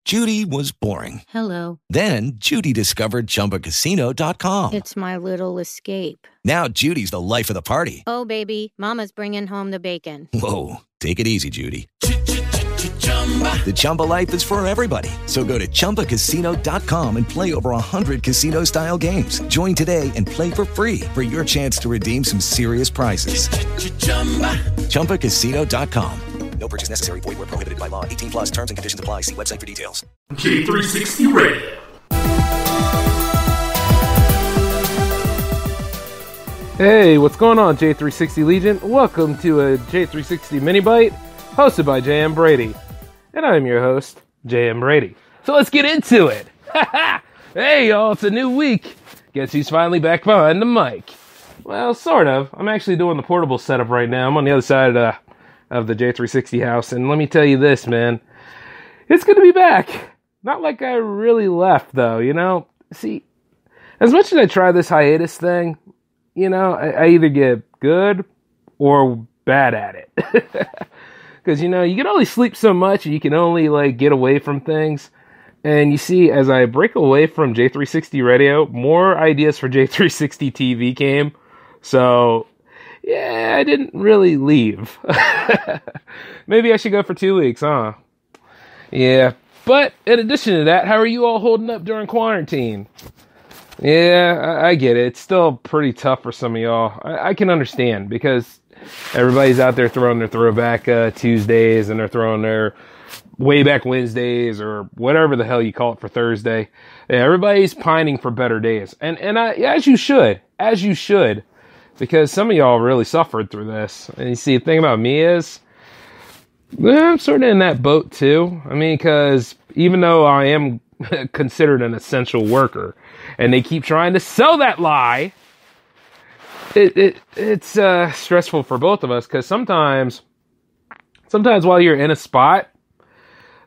Judy was boring. Hello. Then Judy discovered ChumbaCasino.com. It's my little escape. Now Judy's the life of the party. Oh, baby, mama's bringing home the bacon. Whoa, take it easy, Judy. The Chumba life is for everybody. So go to ChumbaCasino.com and play over 100 casino-style games. Join today and play for free for your chance to redeem some serious prizes. ChumbaCasino.com. No purchase necessary. Void where prohibited by law. 18 plus terms and conditions apply. See website for details. J360 Radio. Hey, what's going on, J360 Legion? Welcome to a J360 MiniByte, hosted by J.M. Brady. And I'm your host, J.M. Brady. So let's get into it. Hey, y'all, it's a new week. Guess who's finally back behind the mic? Well, sort of. I'm actually doing the portable setup right now. I'm on the other side of the J360 house, and let me tell you this, man. It's good to be back. Not like I really left, though, you know? See, as much as I try this hiatus thing, you know, I either get good or bad at it. Because, you know, you can only sleep so much, and you can only, like, get away from things. And you see, as I break away from J360 Radio, more ideas for J360 TV came. So, yeah, I didn't really leave. Maybe I should go for 2 weeks, huh? Yeah. But, in addition to that, how are you all holding up during quarantine? Yeah, I get it. It's still pretty tough for some of y'all. I can understand, because everybody's out there throwing their throwback Tuesdays, and they're throwing their way back Wednesdays, or whatever the hell you call it for Thursday. Yeah, everybody's pining for better days. And as you should, because some of y'all really suffered through this. And you see, the thing about me is, I'm sort of in that boat too. I mean, because even though I am considered an essential worker, and they keep trying to sell that lie, it's stressful for both of us, because sometimes while you're in a spot,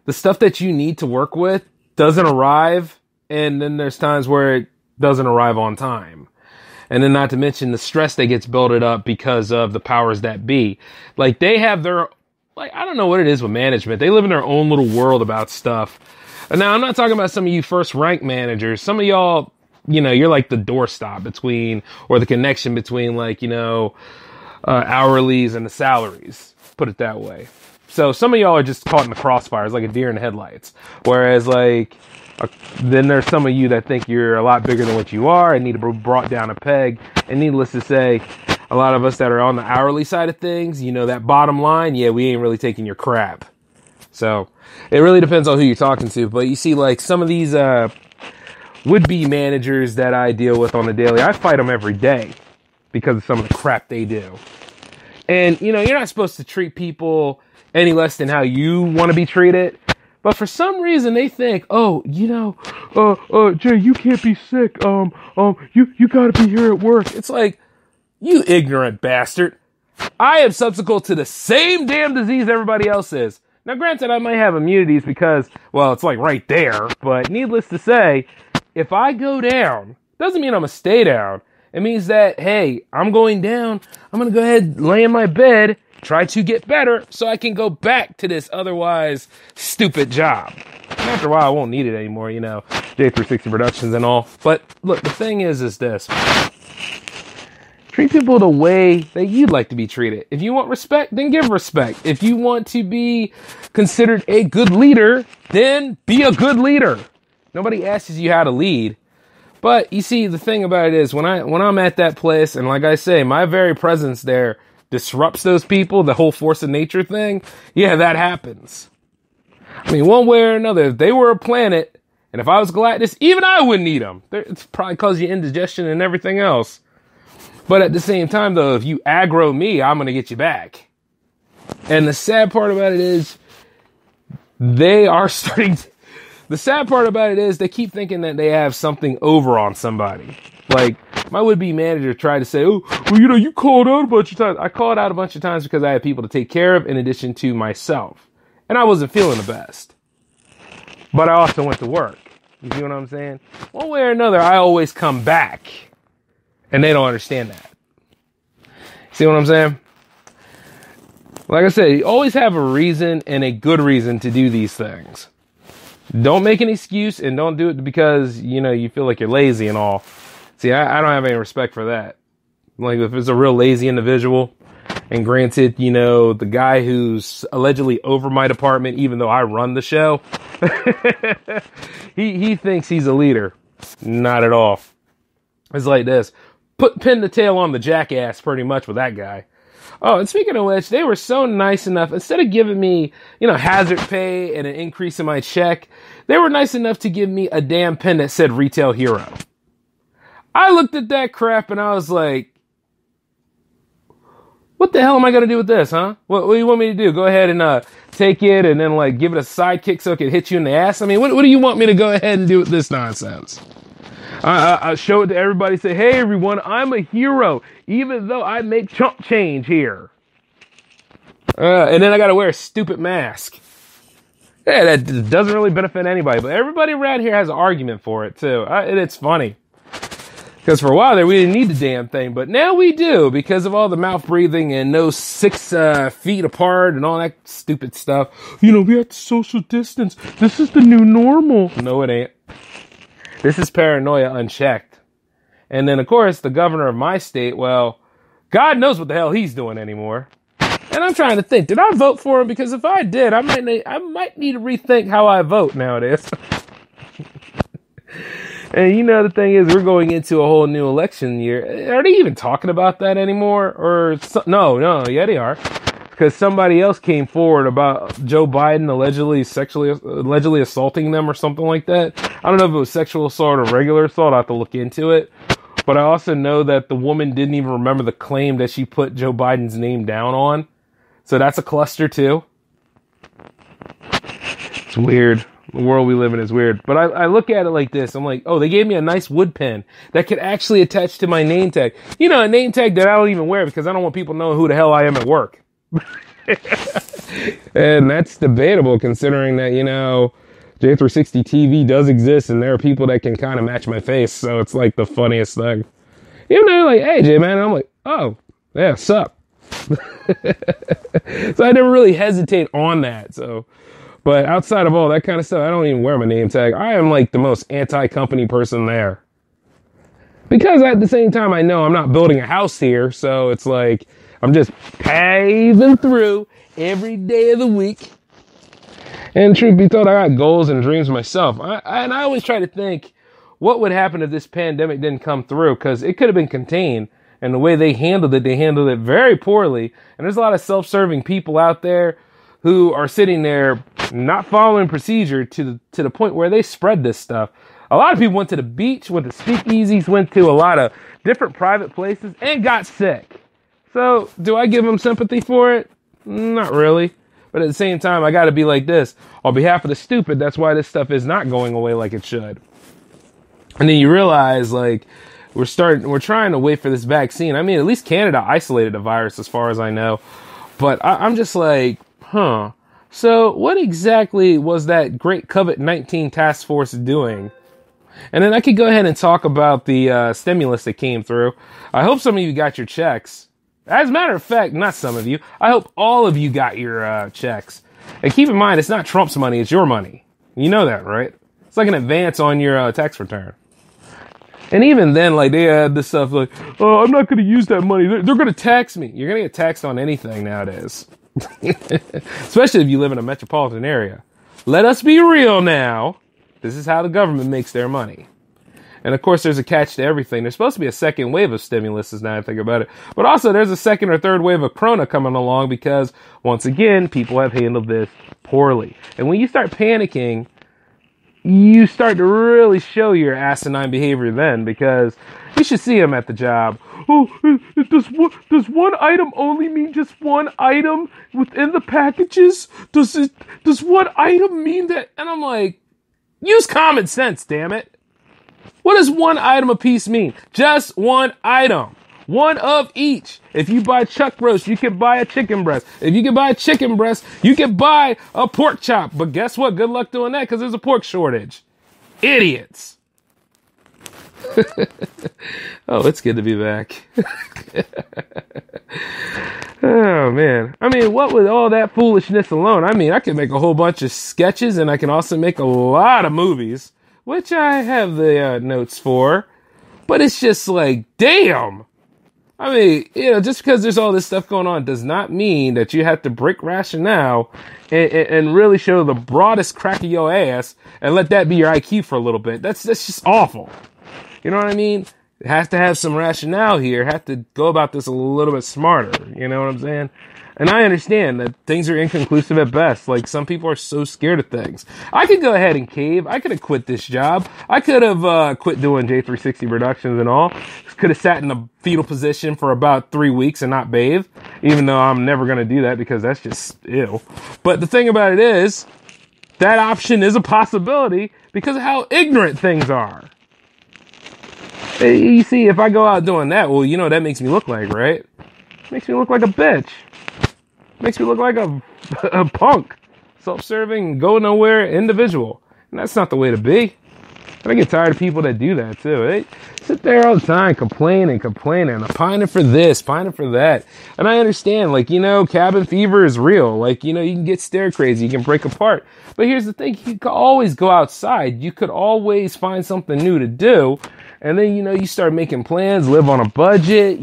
the stuff that you need to work with doesn't arrive, and then there's times where it doesn't arrive on time. And then not to mention the stress that gets built up because of the powers that be. Like, they have their, like, I don't know what it is with management. They live in their own little world about stuff. And now, I'm not talking about some of you first-rank managers. Some of y'all, you know, you're like the doorstop between, or the connection between, like, you know, hourlies and the salaries. Put it that way. So some of y'all are just caught in the crossfires, like a deer in the headlights. Whereas, like, then there's some of you that think you're a lot bigger than what you are and need to be brought down a peg. And needless to say, a lot of us that are on the hourly side of things, you know, that bottom line, yeah, we ain't really taking your crap. So it really depends on who you're talking to. But you see, like, some of these would-be managers that I deal with on the daily, I fight them every day because of some of the crap they do. And, you know, you're not supposed to treat people any less than how you want to be treated. But for some reason they think, oh, you know, Jay, you can't be sick. You gotta be here at work. It's like, you ignorant bastard. I am subsequent to the same damn disease everybody else is. Now, granted, I might have immunities because, well, it's like right there. But needless to say, if I go down, doesn't mean I'm gonna stay down. It means that, hey, I'm going down. I'm gonna go ahead and lay in my bed, try to get better so I can go back to this otherwise stupid job. And after a while, I won't need it anymore, you know, J360 Productions and all. But look, the thing is this. Treat people the way that you'd like to be treated. If you want respect, then give respect. If you want to be considered a good leader, then be a good leader. Nobody asks you how to lead. But you see, the thing about it is, when I'm at that place, and like I say, my very presence there disrupts those people, the whole force of nature thing, yeah, that happens. I mean, one way or another, if they were a planet, and if I was Galactus, even I wouldn't eat them. It's probably cause you indigestion and everything else. But at the same time, though, if you aggro me, I'm going to get you back. And the sad part about it is, the sad part about it is they keep thinking that they have something over on somebody. Like, my would-be manager tried to say, oh, well, you know, you called out a bunch of times. I called out a bunch of times because I had people to take care of in addition to myself. And I wasn't feeling the best. But I also went to work. You see what I'm saying? One way or another, I always come back. And they don't understand that. See what I'm saying? Like I said, you always have a reason and a good reason to do these things. Don't make an excuse, and don't do it because, you feel like you're lazy and all. See, I don't have any respect for that. Like, if it's a real lazy individual, and granted, the guy who's allegedly over my department, even though I run the show, he thinks he's a leader. Not at all. It's like this. Pin the tail on the jackass pretty much with that guy. Oh, and speaking of which, they were so nice enough, instead of giving me, hazard pay and an increase in my check, they were nice enough to give me a damn pen that said Retail Hero. I looked at that crap and I was like, what the hell am I going to do with this, huh? What do you want me to do? Go ahead and take it and then give it a sidekick so it can hit you in the ass? I mean, what do you want me to go ahead and do with this nonsense? I show it to everybody, say, hey, everyone, I'm a hero, even though I make chump change here. And then I got to wear a stupid mask. Yeah, that doesn't really benefit anybody, but everybody around here has an argument for it, too. And it's funny. Because for a while there, we didn't need the damn thing, but now we do because of all the mouth breathing and no 6 feet apart and all that stupid stuff. We have to social distance. This is the new normal. No, it ain't. This is paranoia unchecked. And then, of course, the governor of my state, well, God knows what the hell he's doing anymore. And I'm trying to think, did I vote for him? Because if I did, I might need to rethink how I vote nowadays. And the thing is, we're going into a whole new election year. Are they even talking about that anymore? No, yeah, they are. Because somebody else came forward about Joe Biden allegedly assaulting them or something like that. I don't know if it was sexual assault or regular assault. I have to look into it. But I also know that the woman didn't even remember the claim that she put Joe Biden's name down on. So that's a cluster too. It's weird. The world we live in is weird. But I look at it like this. I'm like, oh, they gave me a nice wood pen that could actually attach to my name tag. A name tag that I don't even wear because I don't want people knowing who the hell I am at work. And that's debatable considering that, J360 TV does exist and there are people that can kind of match my face. So it's like the funniest thing. Like, hey, J-Man. And I'm like, oh, yeah, sup. So I never really hesitate on that. But outside of all that kind of stuff, I don't even wear my name tag. I am like the most anti-company person there. Because at the same time, I know I'm not building a house here. So it's like, I'm just paving through every day of the week. And truth be told, I got goals and dreams myself. And I always try to think, what would happen if this pandemic didn't come through? Because it could have been contained. And the way they handled it very poorly. And there's a lot of self-serving people out there who are sitting there not following procedure to the point where they spread this stuff. A lot of people went to the beach, went to speakeasies, went to a lot of different private places, and got sick. So, do I give them sympathy for it? Not really. But at the same time, I gotta be like this. On behalf of the stupid, that's why this stuff is not going away like it should. And then you realize, we're trying to wait for this vaccine. I mean, at least Canada isolated the virus as far as I know. But I'm just like, huh. So what exactly was that great COVID-19 task force doing? And then I could go ahead and talk about the stimulus that came through. I hope some of you got your checks. As a matter of fact, not some of you. I hope all of you got your checks. And keep in mind, it's not Trump's money, it's your money. You know that, right? It's like an advance on your tax return. And even then, they had this stuff like, oh, I'm not going to use that money. They're going to tax me. You're going to get taxed on anything nowadays. Especially if you live in a metropolitan area. Let us be real now. This is how the government makes their money. And of course, there's a catch to everything. There's supposed to be a second wave of stimulus, now I think about it. But also, there's a second or third wave of Corona coming along because, once again, people have handled this poorly. And when you start panicking, you start to really show your asinine behavior then, because you should see them at the job. Oh, does one item only mean just one item within the packages? Does one item mean that? And I'm like, use common sense, damn it. What does one item a piece mean? Just one item. One of each. If you buy chuck roast, you can buy a chicken breast. If you can buy a chicken breast, you can buy a pork chop. But guess what? Good luck doing that because there's a pork shortage. Idiots. Oh, it's good to be back. Oh, man. I mean, what with all that foolishness alone? I mean, I could make a whole bunch of sketches, and I can also make a lot of movies, which I have the notes for. But it's just like, damn. I mean, just because there's all this stuff going on does not mean that you have to break rationale and really show the broadest crack of your ass and let that be your IQ for a little bit. That's just awful. You know what I mean? It has to have some rationale here. Have to go about this a little bit smarter. You know what I'm saying? And I understand that things are inconclusive at best. Like, some people are so scared of things. I could go ahead and cave. I could have quit this job. I could have quit doing J360 productions and all. Could have sat in a fetal position for about 3 weeks and not bathe. Even though I'm never going to do that because that's just ew. But the thing about it is, that option is a possibility because of how ignorant things are. You see, if I go out doing that, well, that makes me look like, right? Makes me look like a bitch. Makes me look like a punk. Self-serving, go nowhere individual. And that's not the way to be. And I get tired of people that do that, too. They sit there all the time complaining, pining for this, pining for that. And I understand, cabin fever is real. You can get stir crazy, you can break apart. But here's the thing, you could always go outside. You could always find something new to do. And then, you start making plans, live on a budget,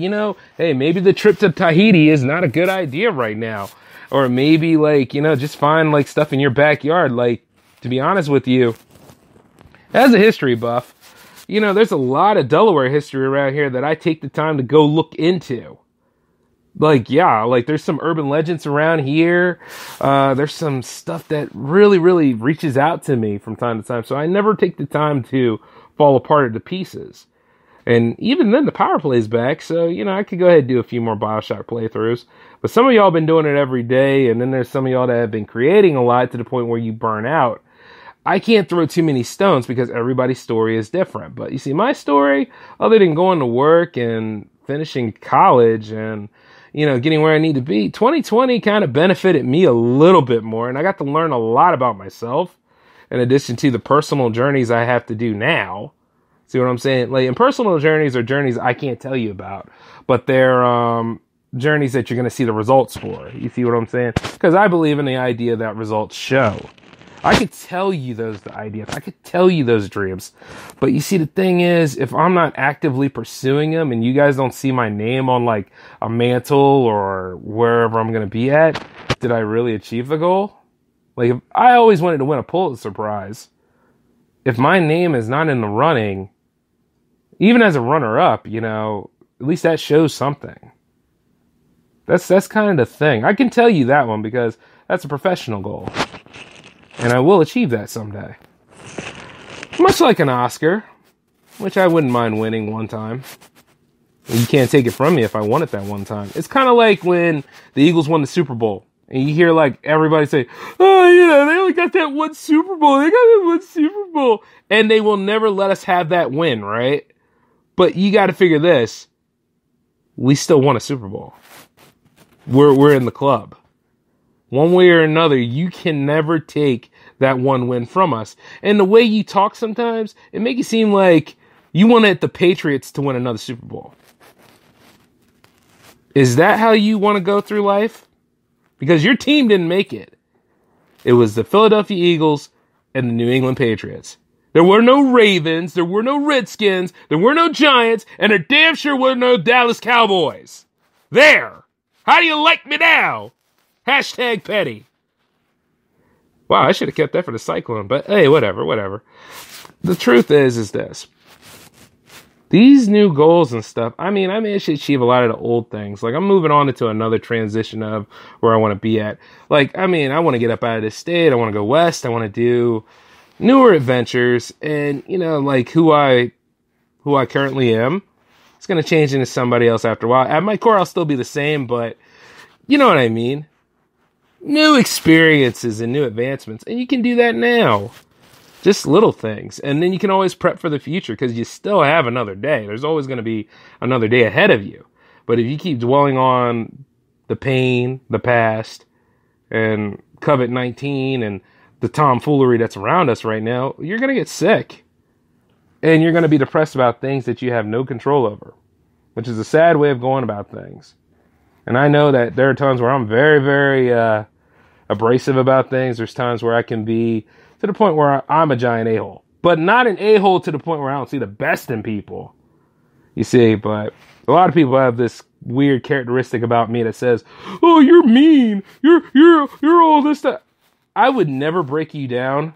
Hey, maybe the trip to Tahiti is not a good idea right now. Or maybe, just find, stuff in your backyard. To be honest with you, as a history buff, there's a lot of Delaware history around here that I take the time to go look into. There's some urban legends around here. There's some stuff that really, really reaches out to me from time to time. So I never take the time to fall apart into pieces. And even then, the power play's back. So, I could go ahead and do a few more Bioshock playthroughs. But some of y'all have been doing it every day. And then there's some of y'all that have been creating a lot to the point where you burn out. I can't throw too many stones because everybody's story is different. But you see, my story, other than going to work and finishing college and, getting where I need to be, 2020 kind of benefited me a little bit more. And I got to learn a lot about myself in addition to the personal journeys I have to do now. See what I'm saying? And personal journeys are journeys I can't tell you about, but they're journeys that you're going to see the results for. You see what I'm saying? Because I believe in the idea that results show. I could tell you those ideas. I could tell you those dreams. But you see, the thing is, if I'm not actively pursuing them and you guys don't see my name on a mantle or wherever I'm going to be at, did I really achieve the goal? If I always wanted to win a Pulitzer Prize. If my name is not in the running, even as a runner-up, at least that shows something. That's kind of the thing. I can tell you that one because that's a professional goal. And I will achieve that someday. Much like an Oscar, which I wouldn't mind winning one time. You can't take it from me if I won it that one time. It's kind of like when the Eagles won the Super Bowl. And you hear everybody say, oh, they only got that one Super Bowl. They got that one Super Bowl. And they will never let us have that win, right? But you got to figure this. We still won a Super Bowl. We're in the club. One way or another, you can never take that one win from us. And the way you talk sometimes, it makes it seem like you wanted the Patriots to win another Super Bowl. Is that how you want to go through life? Because your team didn't make it. It was the Philadelphia Eagles and the New England Patriots. There were no Ravens, there were no Redskins, there were no Giants, and there damn sure were no Dallas Cowboys. There! How do you like me now? Hashtag petty. Wow, I should have kept that for the Cyclone, but hey, whatever. The truth is this. These new goals and stuff, I managed to achieve a lot of the old things. I'm moving on into another transition of where I want to be at. I want to get up out of this state. I want to go west. I want to do newer adventures. And, who I currently am, it's going to change into somebody else after a while. At my core, I'll still be the same, but you know what I mean? New experiences and new advancements. And you can do that now. Just little things. And then you can always prep for the future because you still have another day. There's always going to be another day ahead of you. But if you keep dwelling on the pain, the past, and COVID-19 and the tomfoolery that's around us right now, you're going to get sick. And you're going to be depressed about things that you have no control over, which is a sad way of going about things. And I know that there are times where I'm very, very abrasive about things. There's times where I can be to the point where I'm a giant a-hole. But not an a-hole to the point where I don't see the best in people. You see, but a lot of people have this weird characteristic about me that says, "Oh, you're mean. You're all this stuff." I would never break you down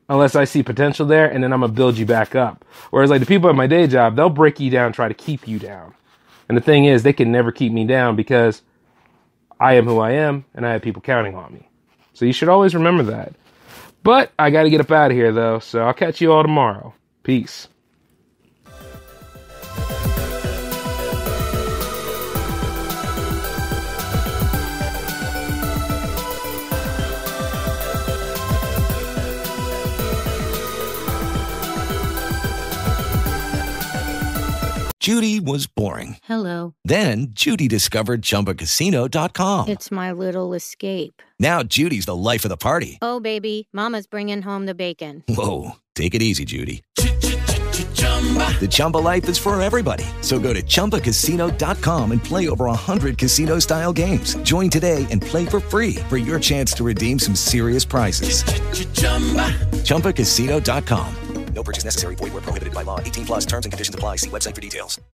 unless I see potential there, and then I'm gonna build you back up. Whereas like the people at my day job, they'll break you down, try to keep you down. And the thing is, they can never keep me down because I am who I am, and I have people counting on me. So you should always remember that. But I got to get up out of here, though, so I'll catch you all tomorrow. Peace. Judy was boring. Hello. Then Judy discovered ChumbaCasino.com. It's my little escape. Now Judy's the life of the party. Oh, baby, mama's bringing home the bacon. Whoa, take it easy, Judy. The Chumba life is for everybody. So go to ChumbaCasino.com and play over 100 casino-style games. Join today and play for free for your chance to redeem some serious prizes. ChumbaCasino.com. No purchase necessary. Void where prohibited by law. 18+ terms and conditions apply. See website for details.